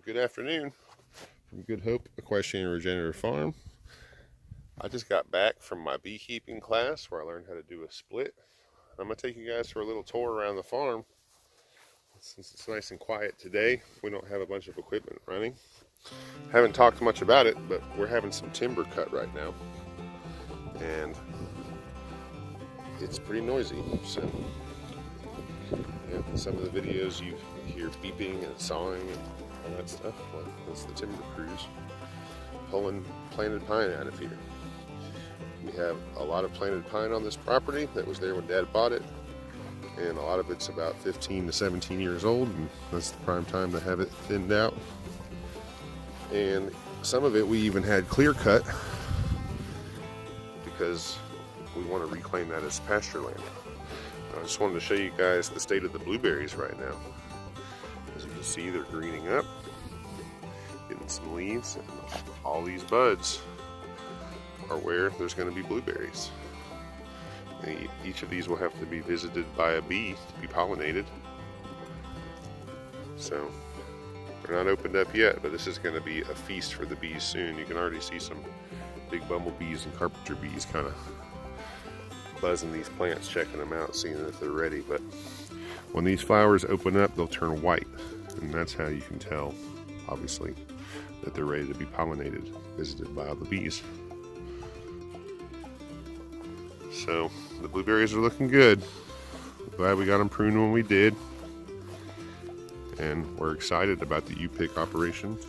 Good afternoon from Good Hope Equestrian Regenerative Farm. I just got back from my beekeeping class where I learned how to do a split. I'm going to take you guys for a little tour around the farm. Since it's nice and quiet today, we don't have a bunch of equipment running. Haven't talked much about it, but we're having some timber cut right now. And it's pretty noisy, so some of the videos you hear beeping and sawing and all that stuff. Well, that's the timber crews pulling planted pine out of here. We have a lot of planted pine on this property that was there when Dad bought it, and a lot of it's about 15 to 17 years old, and that's the prime time to have it thinned out. And some of it we even had clear cut because we want to reclaim that as pasture land. I just wanted to show you guys the state of the blueberries right now. As you can see, they're greening up, getting some leaves, and all these buds are where there's going to be blueberries. And each of these will have to be visited by a bee to be pollinated. So they're not opened up yet, but this is going to be a feast for the bees soon. You can already see some big bumblebees and carpenter bees kind of buzzing these plants, checking them out, seeing if they're ready. But when these flowers open up, they'll turn white, and that's how you can tell, obviously, that they're ready to be pollinated, visited by all the bees. So the blueberries are looking good. Glad we got them pruned when we did, and we're excited about the U-pick operation.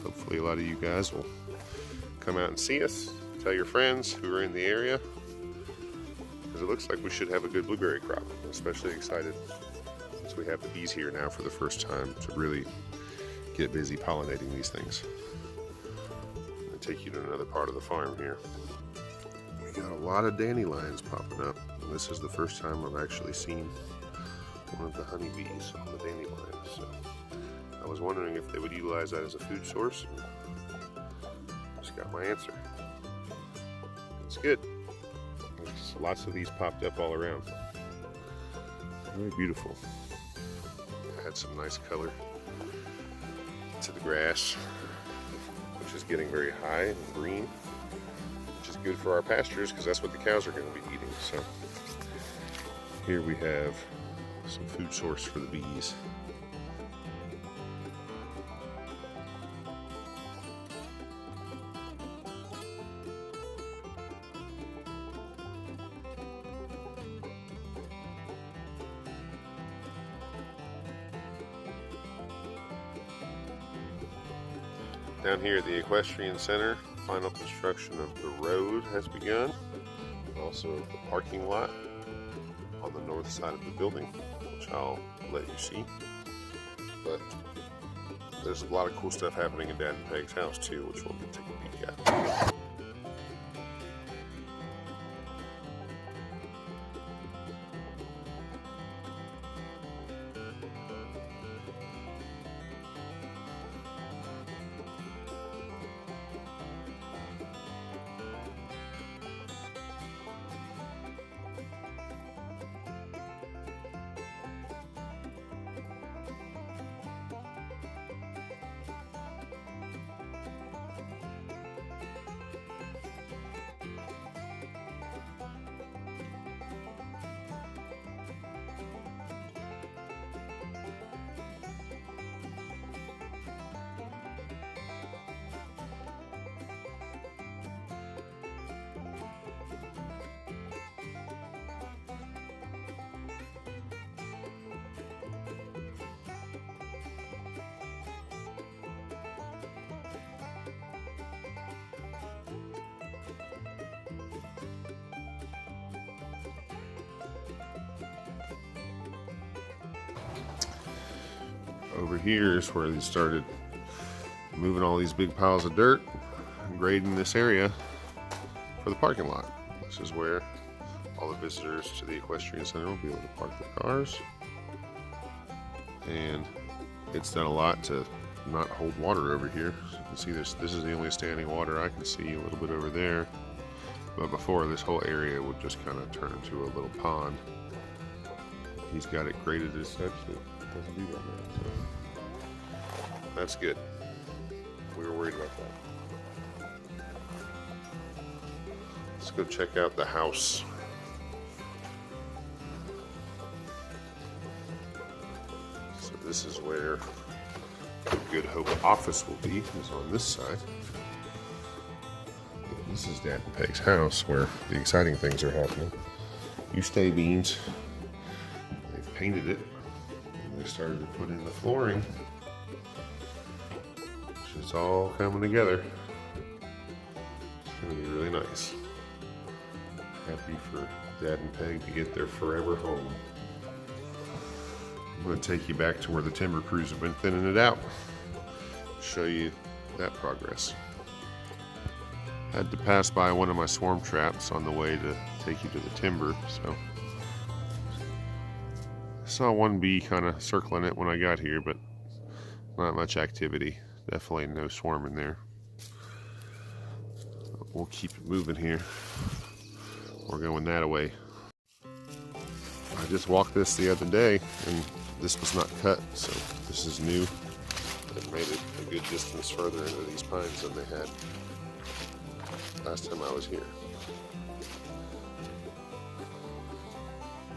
Hopefully a lot of you guys will come out and see us. Tell your friends who are in the area, because it looks like we should have a good blueberry crop. I'm especially excited since we have the bees here now for the first time to really get busy pollinating these things. I'm going to take you to another part of the farm here. We got a lot of dandelions popping up, and this is the first time I've actually seen one of the honeybees on the dandelions. So I was wondering if they would utilize that as a food source, and just got my answer. It's good. There's lots of these popped up all around. Very beautiful. I had some nice color to the grass, which is getting very high and green, which is good for our pastures because that's what the cows are going to be eating. So here we have some food source for the bees. Down here at the Equestrian Center, final construction of the road has begun, and also the parking lot on the north side of the building, which I'll let you see. But there's a lot of cool stuff happening in Dad and Peg's house too, which we'll get to take a peek at. Over here is where they started moving all these big piles of dirt and grading this area for the parking lot. This is where all the visitors to the Equestrian Center will be able to park their cars. And it's done a lot to not hold water over here. So you can see this is the only standing water I can see, a little bit over there. But before, this whole area would just kind of turn into a little pond. He's got it graded as such that it doesn't do that now. So That's good. We were worried about that. Let's go check out the house. So this is where the Good Hope office will be, is on this side. This is Dad and Peg's house where the exciting things are happening. You stay, Beans. They've painted it. And they started to put in the flooring. It's all coming together. It's going to be really nice. Happy for Dad and Peg to get their forever home. I'm going to take you back to where the timber crews have been thinning it out. Show you that progress. Had to pass by one of my swarm traps on the way to take you to the timber, so I saw one bee kind of circling it when I got here, but not much activity. Definitely no swarm in there. We'll keep it moving here. We're going that way. I just walked this the other day and this was not cut, so this is new. It made it a good distance further into these pines than they had last time I was here.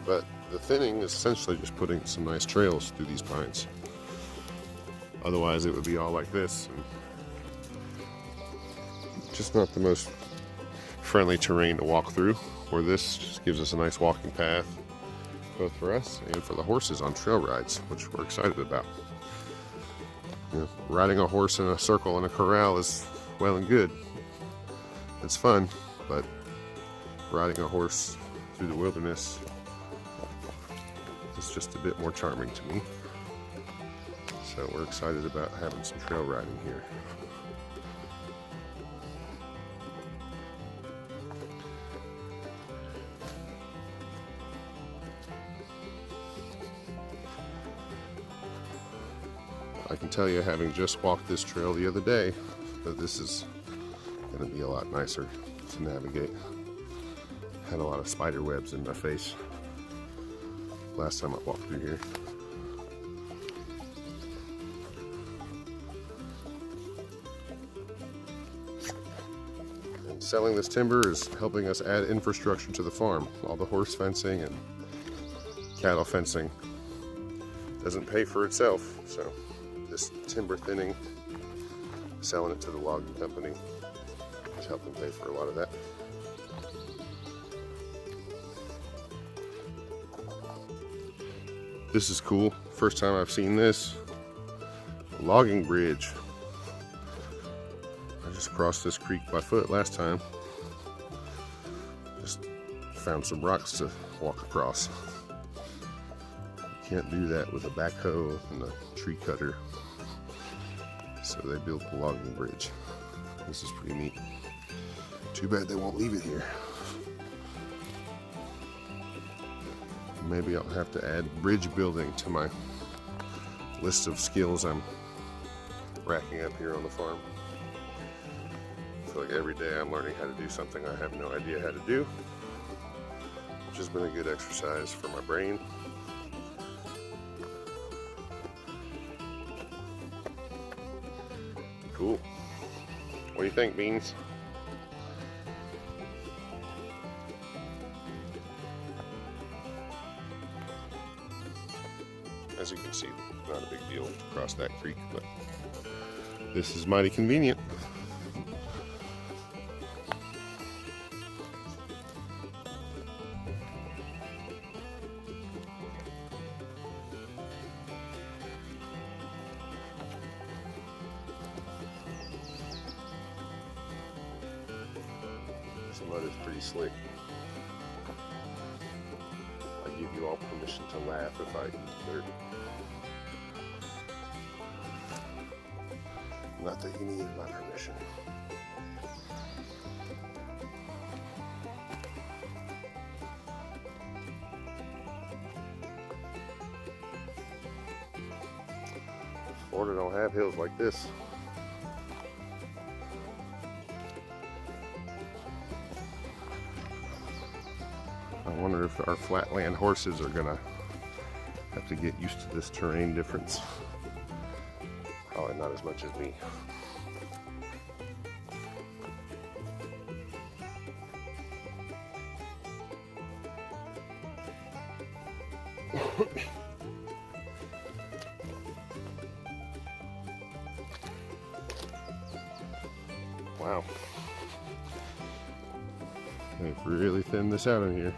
But the thinning is essentially just putting some nice trails through these pines. Otherwise it would be all like this, and just not the most friendly terrain to walk through, where this just gives us a nice walking path, both for us and for the horses on trail rides, which we're excited about. You know, riding a horse in a circle in a corral is well and good. It's fun, but riding a horse through the wilderness is just a bit more charming to me. So we're excited about having some trail riding here. I can tell you, having just walked this trail the other day, that this is going to be a lot nicer to navigate. Had a lot of spider webs in my face last time I walked through here. And selling this timber is helping us add infrastructure to the farm. All the horse fencing and cattle fencing doesn't pay for itself, so this timber thinning, selling it to the logging company, is helping pay for a lot of that. This is cool. First time I've seen this. A logging bridge. I just crossed this creek by foot last time. Just found some rocks to walk across. You can't do that with a backhoe and a tree cutter. So they built a logging bridge. This is pretty neat. Too bad they won't leave it here. Maybe I'll have to add bridge building to my list of skills I'm racking up here on the farm. I feel like every day I'm learning how to do something I have no idea how to do, which has been a good exercise for my brain. Cool. What do you think, Beans? As you can see, not a big deal to cross that creek, but this is mighty convenient. This mud is pretty slick. I give you all permission to laugh if I eat dirt. Not that you needed my permission. Florida don't have hills like this. I wonder if our flatland horses are gonna have to get used to this terrain difference. Probably not as much as me. Wow. They've really thinned this out in here.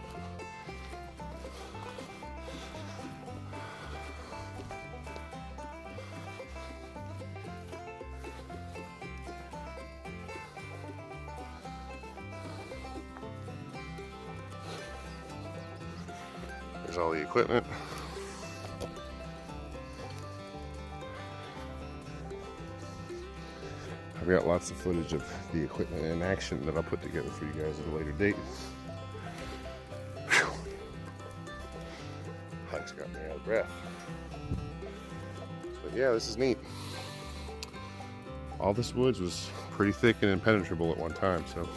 There's all the equipment. I've got lots of footage of the equipment in action that I'll put together for you guys at a later date. Whew. Hike's got me out of breath. But yeah, this is neat. All this woods was pretty thick and impenetrable at one time, so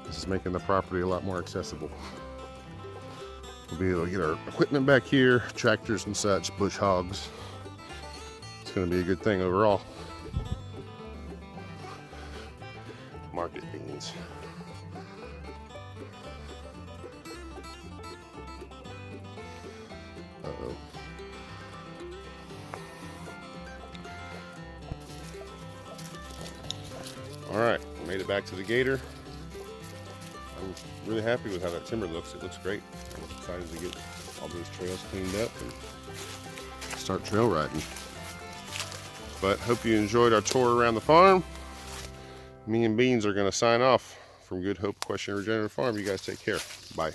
this is making the property a lot more accessible. We'll be able to get our equipment back here, tractors and such, bush hogs. It's going to be a good thing overall. Market beans. Uh-oh. All right, made it back to the gator. I'm really happy with how that timber looks. It looks great. I'm excited to get all those trails cleaned up and start trail riding. But hope you enjoyed our tour around the farm. Me and Beans are going to sign off from Good Hope Equestrian Regenerative Farm. You guys take care. Bye.